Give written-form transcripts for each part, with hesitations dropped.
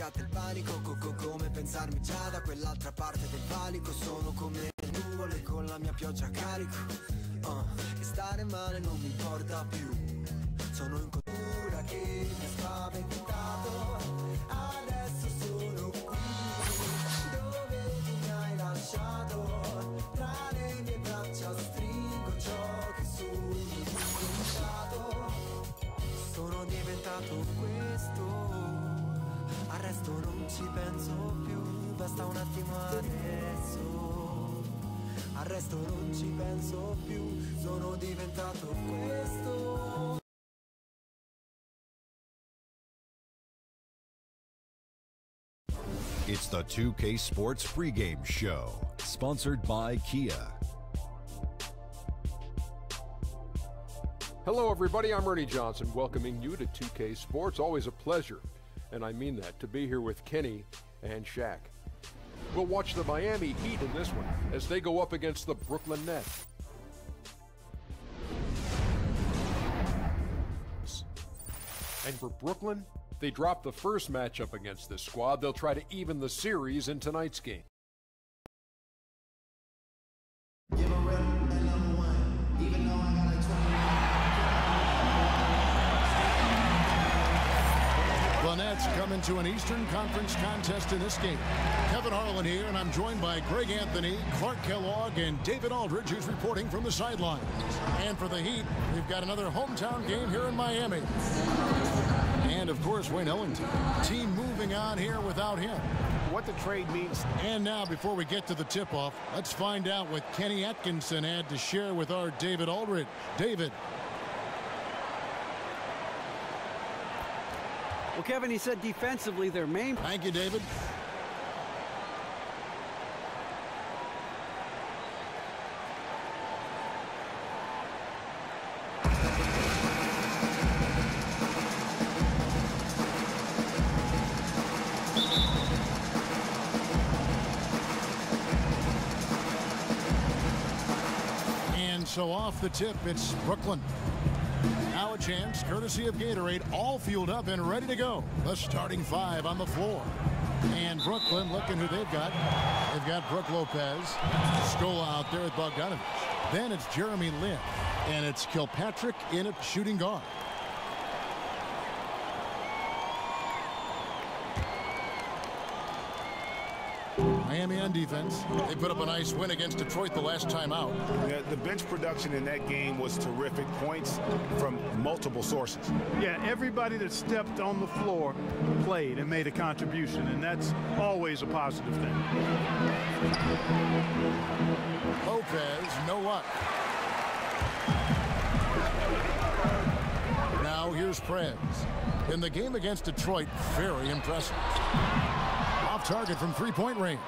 scatta il panico, come pensarmi già da quell'altra parte del valico. Sono come nuvole con la mia pioggia a carico, e stare male non mi importa più. Sono in cultura che mi ha spaventato, adesso sono qui, dove tu mi hai lasciato, tra le mie braccia stringo ciò che sono diventato. Sono diventato questo, al resto non ci penso più, basta un attimo adesso, al resto non ci penso più, sono diventato questo. It's the 2K Sports pregame show, sponsored by Kia. Hello, everybody. I'm Ernie Johnson, welcoming you to 2K Sports. Always a pleasure, and I mean that, to be here with Kenny and Shaq. We'll watch the Miami Heat in this one as they go up against the Brooklyn Nets. And for Brooklyn, they dropped the first matchup against this squad. They'll try to even the series in tonight's game. The Nets come into an Eastern Conference contest in this game. Kevin Harlan here, and I'm joined by Greg Anthony, Clark Kellogg, and David Aldridge, who's reporting from the sidelines. And for the Heat, we've got another hometown game here in Miami. And, of course, Wayne Ellington. Team moving on here without him. What the trade means. And now, before we get to the tip-off, let's find out what Kenny Atkinson had to share with our David Aldridge. David. Well, Kevin, he said defensively their main... Thank you, David. And so off the tip, it's Brooklyn. Now a chance, courtesy of Gatorade, all fueled up and ready to go. The starting five on the floor. And Brooklyn, looking who they've got. They've got Brook Lopez, Scola out there with Bogdanovich. Then it's Jeremy Lin, and it's Kilpatrick in at shooting guard. Miami on defense. They put up a nice win against Detroit the last time out. Yeah, the bench production in that game was terrific. Points from multiple sources. Yeah, everybody that stepped on the floor played and made a contribution, and that's always a positive thing. Lopez, no luck. Now here's Prez. In the game against Detroit, very impressive. Off target from three-point range.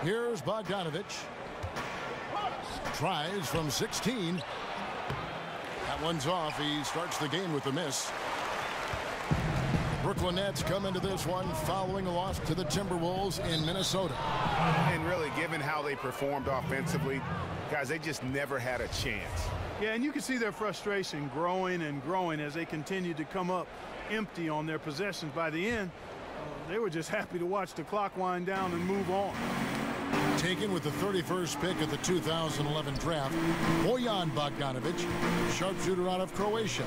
Here's Bogdanovich. Tries from 16. That one's off. He starts the game with a miss. Brooklyn Nets come into this one following a loss to the Timberwolves in Minnesota. And really, given how they performed offensively, guys, they just never had a chance. Yeah, and you can see their frustration growing and growing as they continue to come up empty on their possessions. By the end, they were just happy to watch the clock wind down and move on. Taken with the 31st pick of the 2011 draft, Bojan Bogdanovich, sharpshooter out of Croatia.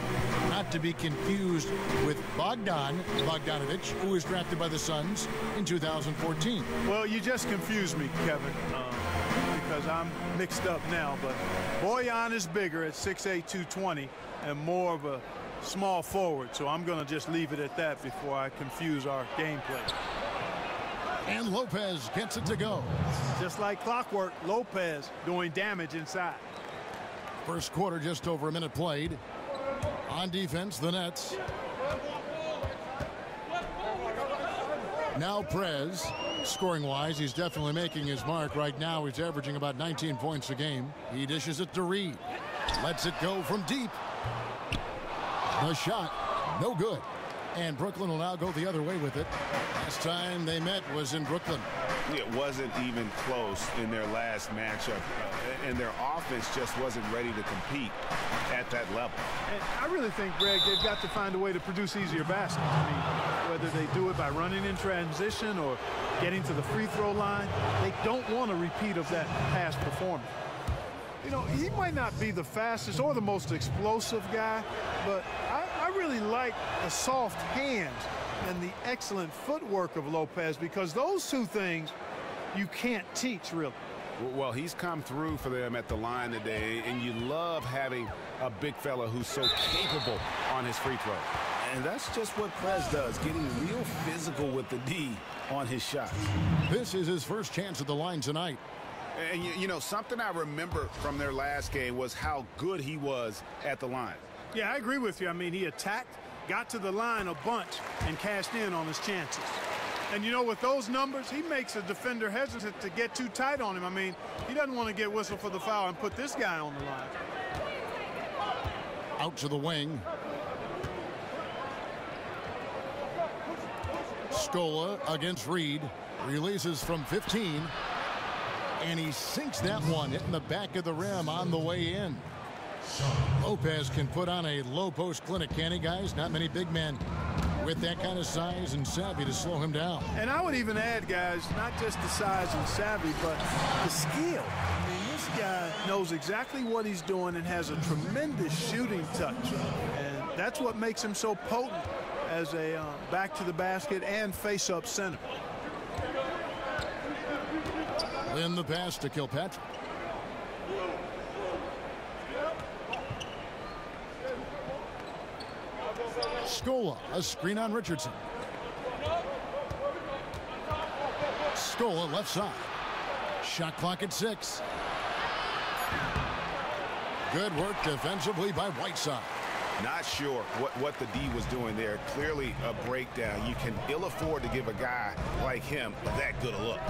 Not to be confused with Bogdan Bogdanovich, who was drafted by the Suns in 2014. Well, you just confused me, Kevin, because I'm mixed up now. But Bojan is bigger at 6'8", 220, and more of a small forward. So I'm going to just leave it at that before I confuse our gameplay. And Lopez gets it to go. Just like clockwork, Lopez doing damage inside. First quarter, just over a minute played. On defense, the Nets. Now Prez, scoring-wise, he's definitely making his mark. Right now, he's averaging about 19 points a game. He dishes it to Reed. Lets it go from deep. The shot, no good. And Brooklyn will now go the other way with it. Last time they met was in Brooklyn. It wasn't even close in their last matchup, and their offense just wasn't ready to compete at that level. And I really think, Greg, they've got to find a way to produce easier baskets. I mean, whether they do it by running in transition or getting to the free throw line, they don't want a repeat of that past performance. You know, he might not be the fastest or the most explosive guy, but I really like the soft hands and the excellent footwork of Lopez, because those two things you can't teach, really. Well, he's come through for them at the line today, and you love having a big fella who's so capable on his free throw. And that's just what Prez does, getting real physical with the D on his shots. This is his first chance at the line tonight. And, you know, something I remember from their last game was how good he was at the line. Yeah, I agree with you. I mean, he attacked, got to the line a bunch, and cashed in on his chances. And, you know, with those numbers, he makes a defender hesitant to get too tight on him. I mean, he doesn't want to get whistled for the foul and put this guy on the line. Out to the wing. Scola against Reed. Releases from 15. And he sinks that one, hitting the back of the rim on the way in. Lopez can put on a low post clinic, can he, guys? Not many big men with that kind of size and savvy to slow him down. And I would even add, guys, not just the size and savvy, but the skill. I mean, this guy knows exactly what he's doing and has a tremendous shooting touch. And that's what makes him so potent as a back to the basket and face-up center. Then the pass to Kilpatrick. Scola, a screen on Richardson. Scola left side. Shot clock at 6. Good work defensively by Whiteside. Not sure what the D was doing there. Clearly a breakdown. You can ill afford to give a guy like him that good a look.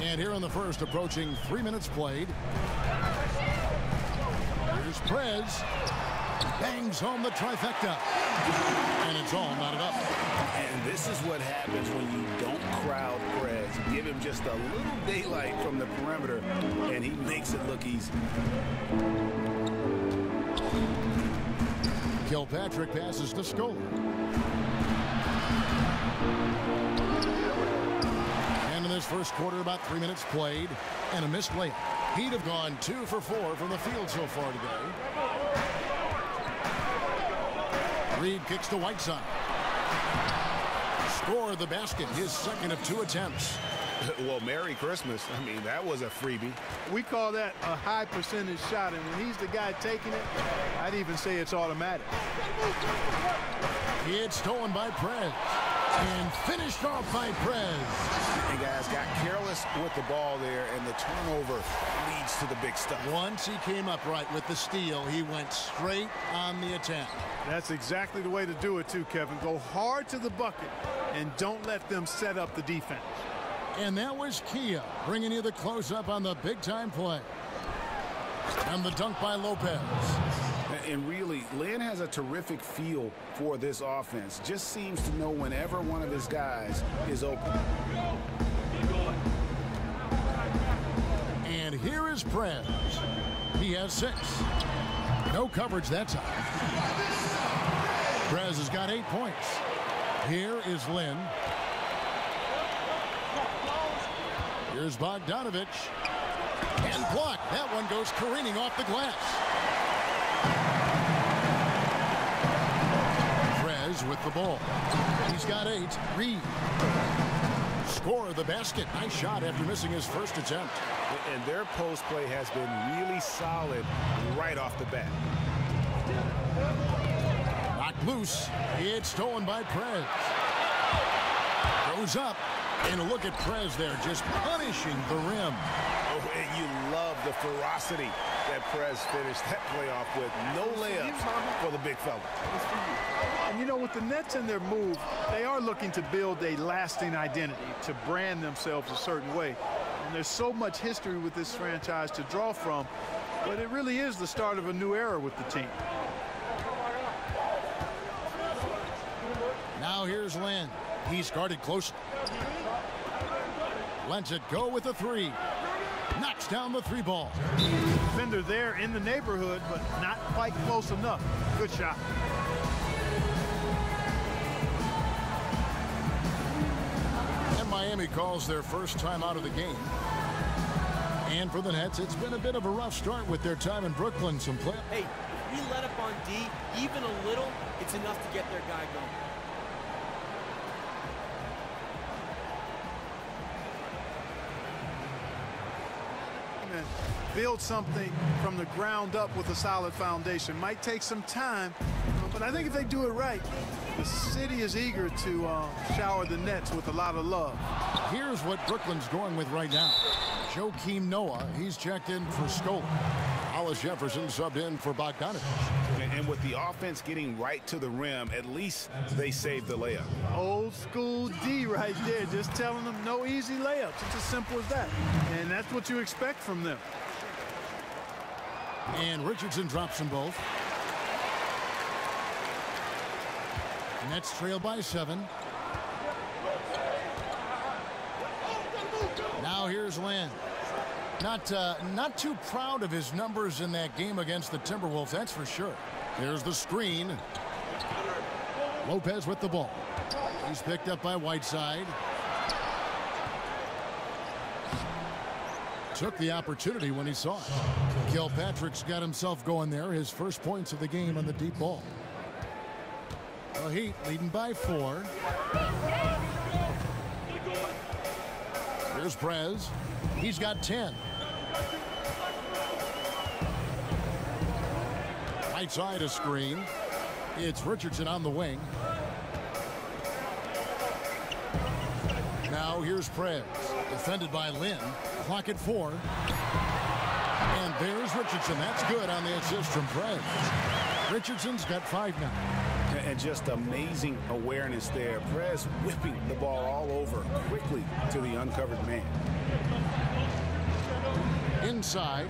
And here in the first, approaching 3 minutes played. Here's Prez. Bangs home the trifecta. And it's all knotted up. And this is what happens when you don't crowd Prez. Give him just a little daylight from the perimeter, and he makes it look easy. Kilpatrick passes to Scola. And in this first quarter, about 3 minutes played, and a missed layup. He'd have gone 2 for 4 from the field so far today. Reed kicks to Whiteside. Scored the basket, his second of 2 attempts. Well, Merry Christmas. I mean, that was a freebie. We call that a high percentage shot, and when he's the guy taking it, I'd even say it's automatic. It's stolen by Prez. And finished off by Prez. And guys got careless with the ball there, and the turnover leads to the big stuff. Once he came up right with the steal, he went straight on the attempt. That's exactly the way to do it too, Kevin. Go hard to the bucket and don't let them set up the defense. And that was Kia bringing you the close-up on the big-time play. And the dunk by Lopez. And really, Lynn has a terrific feel for this offense. Just seems to know whenever one of his guys is open. And here is Prez. He has 6. No coverage that time. Prez has got 8 points. Here is Lynn. Here's Bogdanovich. And blocked. That one goes careening off the glass. Prez with the ball. He's got 8. Reed. Score the basket. Nice shot after missing his first attempt. And their post play has been really solid right off the bat. Knocked loose. It's stolen by Prez. Goes up. And a look at Prez there, just punishing the rim. Oh, and you love the ferocity that Prez finished that playoff with. No layups for the big fella. And you know, with the Nets in their move, they are looking to build a lasting identity, to brand themselves a certain way. And there's so much history with this franchise to draw from, but it really is the start of a new era with the team. Now here's Lynn. He's guarded closely. Lets it go with a three. Knocks down the three ball. Defender there in the neighborhood, but not quite close enough. Good shot. And Miami calls their first time out of the game. And for the Nets, it's been a bit of a rough start with their time in Brooklyn. Some play. Hey, if we let up on D, even a little, it's enough to get their guy going. Build something from the ground up with a solid foundation. Might take some time, but I think if they do it right, the city is eager to shower the Nets with a lot of love. Here's what Brooklyn's going with right now. Joakim Noah, he's checked in for Scola. Hollis Jefferson subbed in for Bogdanovich. And with the offense getting right to the rim, at least they saved the layup. Old school D right there, just telling them no easy layups. It's as simple as that. And that's what you expect from them. And Richardson drops them both. Nets trail by 7. Now here's Lynn. Not too proud of his numbers in that game against the Timberwolves, that's for sure. There's the screen. Lopez with the ball. He's picked up by Whiteside. Took the opportunity when he saw it. Kilpatrick's got himself going there. His first points of the game on the deep ball. The Heat leading by 4. Here's Prez. He's got 10. Right side a screen. It's Richardson on the wing. Now here's Prez. Defended by Lynn. Clock at 4. And there's Richardson. That's good on the assist from Prez. Richardson's got 5 now. And just amazing awareness there. Prez whipping the ball all over quickly to the uncovered man. Inside,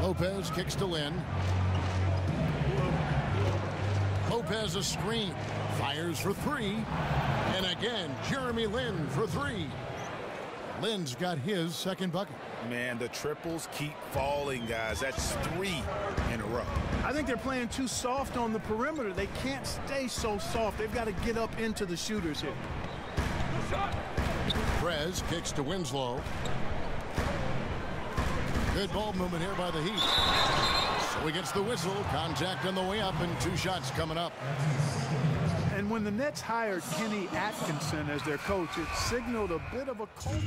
Lopez kicks to Lynn. Lopez a screen. Fires for 3. And again, Jeremy Lin for 3. Lynn's got his second bucket. Man, the triples keep falling, guys. That's 3 in a row. I think they're playing too soft on the perimeter. They can't stay so soft. They've got to get up into the shooters here. Prez kicks to Winslow. Good ball movement here by the Heat. So he gets the whistle. Contact on the way up and 2 shots coming up. And when the Nets hired Kenny Atkinson as their coach, it signaled a bit of a culture.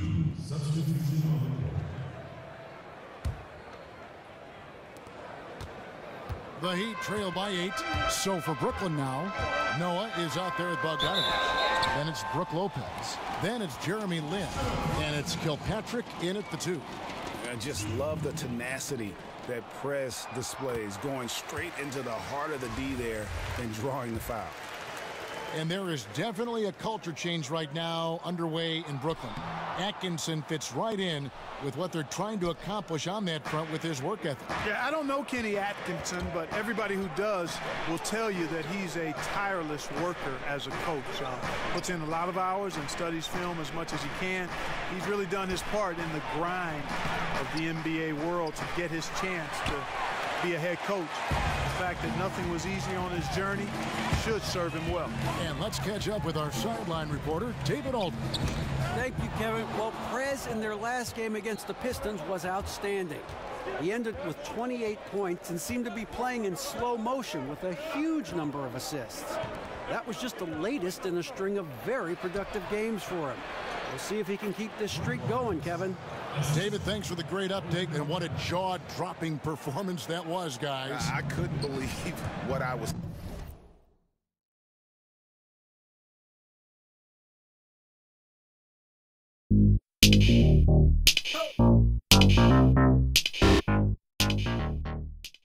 The Heat trail by 8. So for Brooklyn now, Noah is out there with Bogdanovich. Then it's Brook Lopez. Then it's Jeremy Lin. And it's Kilpatrick in at the 2. I just love the tenacity that Prez displays, going straight into the heart of the D there and drawing the foul. And there is definitely a culture change right now underway in Brooklyn. Atkinson fits right in with what they're trying to accomplish on that front with his work ethic. Yeah, I don't know Kenny Atkinson, but everybody who does will tell you that he's a tireless worker as a coach. Puts in a lot of hours and studies film as much as he can. He's really done his part in the grind of the NBA world to get his chance to be a head coach. The fact that nothing was easy on his journey should serve him well. And let's catch up with our sideline reporter, David Aldridge. Thank you, Kevin. Well, Prez in their last game against the Pistons was outstanding. He ended with 28 points and seemed to be playing in slow motion with a huge number of assists. That was just the latest in a string of very productive games for him. We'll see if he can keep this streak going, Kevin. David, thanks for the great update, and what a jaw-dropping performance that was, guys. I couldn't believe what I was.